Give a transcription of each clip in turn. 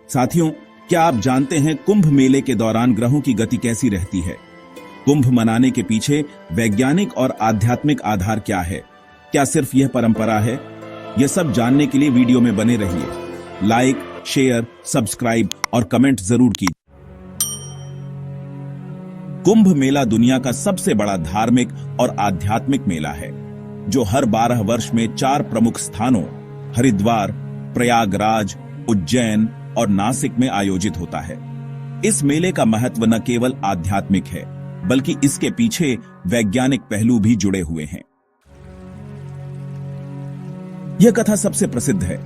साथियों, क्या आप जानते हैं कुंभ मेले के दौरान ग्रहों की गति कैसी रहती है? कुंभ मनाने के पीछे वैज्ञानिक और आध्यात्मिक आधार क्या है? क्या सिर्फ यह परंपरा है? यह सब जानने के लिए वीडियो में बने रहिए। लाइक, शेयर, सब्सक्राइब और कमेंट जरूर कीजिए। कुंभ मेला दुनिया का सबसे बड़ा धार्मिक और आध्यात्मिक मेला है, जो हर 12 वर्ष में 4 प्रमुख स्थानों हरिद्वार, प्रयागराज, उज्जैन और नासिक में आयोजित होता है। इस मेले का महत्व न केवल आध्यात्मिक है, बल्कि इसके पीछे वैज्ञानिक पहलू भी जुड़े हुए हैं। यह कथा सबसे प्रसिद्ध है,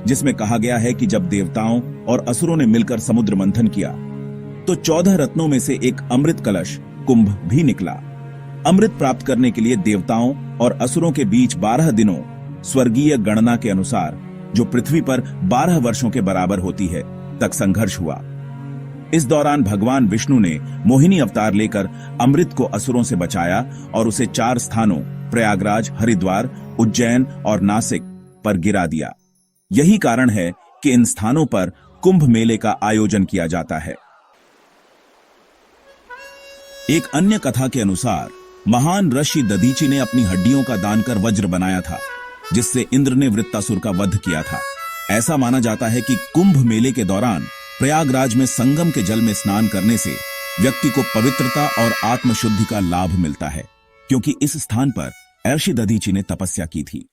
जिसमें कहा गया है कि जब देवताओं और असुरों ने मिलकर समुद्र मंथन किया, तो 14 रत्नों में से एक अमृत कलश कुंभ भी निकला। अमृत प्राप्त करने के लिए देवताओं और असुरों के बीच 12 दिनों स्वर्गीय गणना के अनुसार, जो पृथ्वी पर 12 वर्षों के बराबर होती है, तक संघर्ष हुआ। इस दौरान भगवान विष्णु ने मोहिनी अवतार लेकर अमृत को असुरों से बचाया और उसे 4 स्थानों प्रयागराज, हरिद्वार, उज्जैन और नासिक पर गिरा दिया। यही कारण है कि इन स्थानों पर कुंभ मेले का आयोजन किया जाता है। एक अन्य कथा के अनुसार महान ऋषि दधीचि ने अपनी हड्डियों का दान कर वज्र बनाया था, जिससे इंद्र ने वृत्तासुर का वध किया था। ऐसा माना जाता है कि कुंभ मेले के दौरान प्रयागराज में संगम के जल में स्नान करने से व्यक्ति को पवित्रता और आत्मशुद्धि का लाभ मिलता है, क्योंकि इस स्थान पर ऋषि दधीचि ने तपस्या की थी।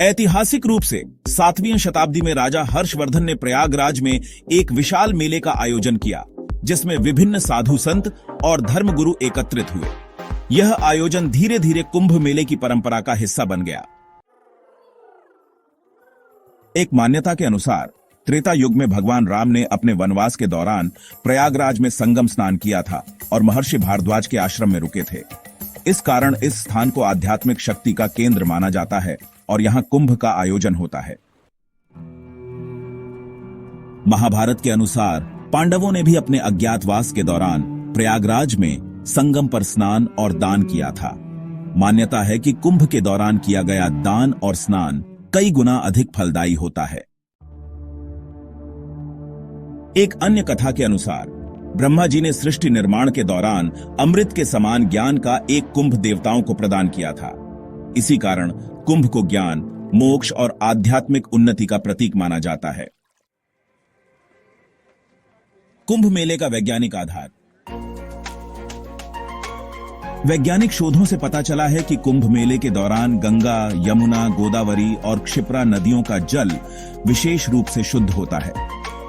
ऐतिहासिक रूप से 7वीं शताब्दी में राजा हर्षवर्धन ने प्रयागराज में एक विशाल मेले का आयोजन किया, जिसमें विभिन्न साधु संत और धर्मगुरु एकत्रित हुए। यह आयोजन धीरे धीरे कुंभ मेले की परंपरा का हिस्सा बन गया। एक मान्यता के अनुसार त्रेता युग में भगवान राम ने अपने वनवास के दौरान प्रयागराज में संगम स्नान किया था और महर्षि भारद्वाज के आश्रम में रुके थे। इस कारण इस स्थान को आध्यात्मिक शक्ति का केंद्र माना जाता है और यहां कुंभ का आयोजन होता है। महाभारत के अनुसार पांडवों ने भी अपने अज्ञातवास के दौरान प्रयागराज में संगम पर स्नान और दान किया था। मान्यता है कि कुंभ के दौरान किया गया दान और स्नान कई गुना अधिक फलदायी होता है। एक अन्य कथा के अनुसार ब्रह्मा जी ने सृष्टि निर्माण के दौरान अमृत के समान ज्ञान का एक कुंभ देवताओं को प्रदान किया था। इसी कारण कुंभ को ज्ञान, मोक्ष और आध्यात्मिक उन्नति का प्रतीक माना जाता है। कुंभ मेले का वैज्ञानिक आधार। वैज्ञानिक शोधों से पता चला है कि कुंभ मेले के दौरान गंगा, यमुना, गोदावरी और क्षिप्रा नदियों का जल विशेष रूप से शुद्ध होता है।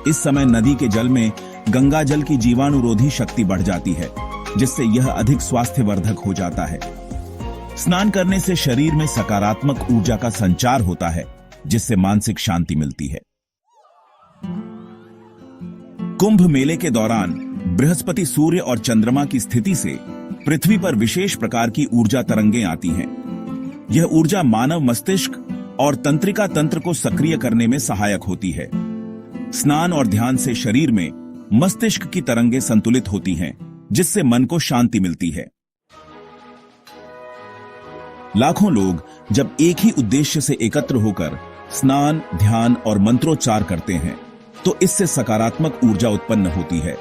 इस समय नदी के जल में गंगा जल की जीवाणुरोधी शक्ति बढ़ जाती है, जिससे यह अधिक स्वास्थ्यवर्धक हो जाता है। स्नान करने से शरीर में सकारात्मक ऊर्जा का संचार होता है, जिससे मानसिक शांति मिलती है। कुंभ मेले के दौरान बृहस्पति, सूर्य और चंद्रमा की स्थिति से पृथ्वी पर विशेष प्रकार की ऊर्जा तरंगें आती हैं। यह ऊर्जा मानव मस्तिष्क और तंत्रिका तंत्र को सक्रिय करने में सहायक होती है। स्नान और ध्यान से शरीर में मस्तिष्क की तरंगें संतुलित होती हैं, जिससे मन को शांति मिलती है। लाखों लोग जब एक ही उद्देश्य से एकत्र होकर स्नान, ध्यान और मंत्रोच्चार करते हैं, तो इससे सकारात्मक ऊर्जा उत्पन्न होती है।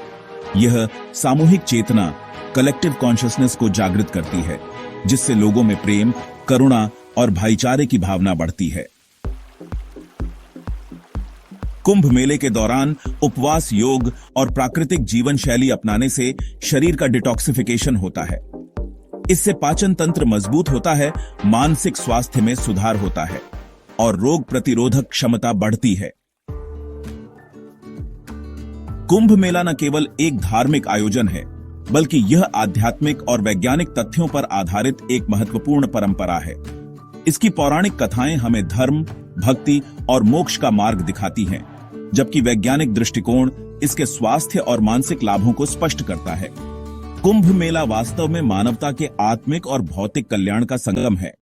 यह सामूहिक चेतना, कलेक्टिव कॉन्शियसनेस को जागृत करती है, जिससे लोगों में प्रेम, करुणा और भाईचारे की भावना बढ़ती है। कुंभ मेले के दौरान उपवास, योग और प्राकृतिक जीवन शैली अपनाने से शरीर का डिटॉक्सिफिकेशन होता है। इससे पाचन तंत्र मजबूत होता है, मानसिक स्वास्थ्य में सुधार होता है और रोग प्रतिरोधक क्षमता बढ़ती है। कुंभ मेला न केवल एक धार्मिक आयोजन है, बल्कि यह आध्यात्मिक और वैज्ञानिक तथ्यों पर आधारित एक महत्वपूर्ण परंपरा है। इसकी पौराणिक कथाएं हमें धर्म, भक्ति और मोक्ष का मार्ग दिखाती हैं, जबकि वैज्ञानिक दृष्टिकोण इसके स्वास्थ्य और मानसिक लाभों को स्पष्ट करता है। कुंभ मेला वास्तव में मानवता के आत्मिक और भौतिक कल्याण का संगम है।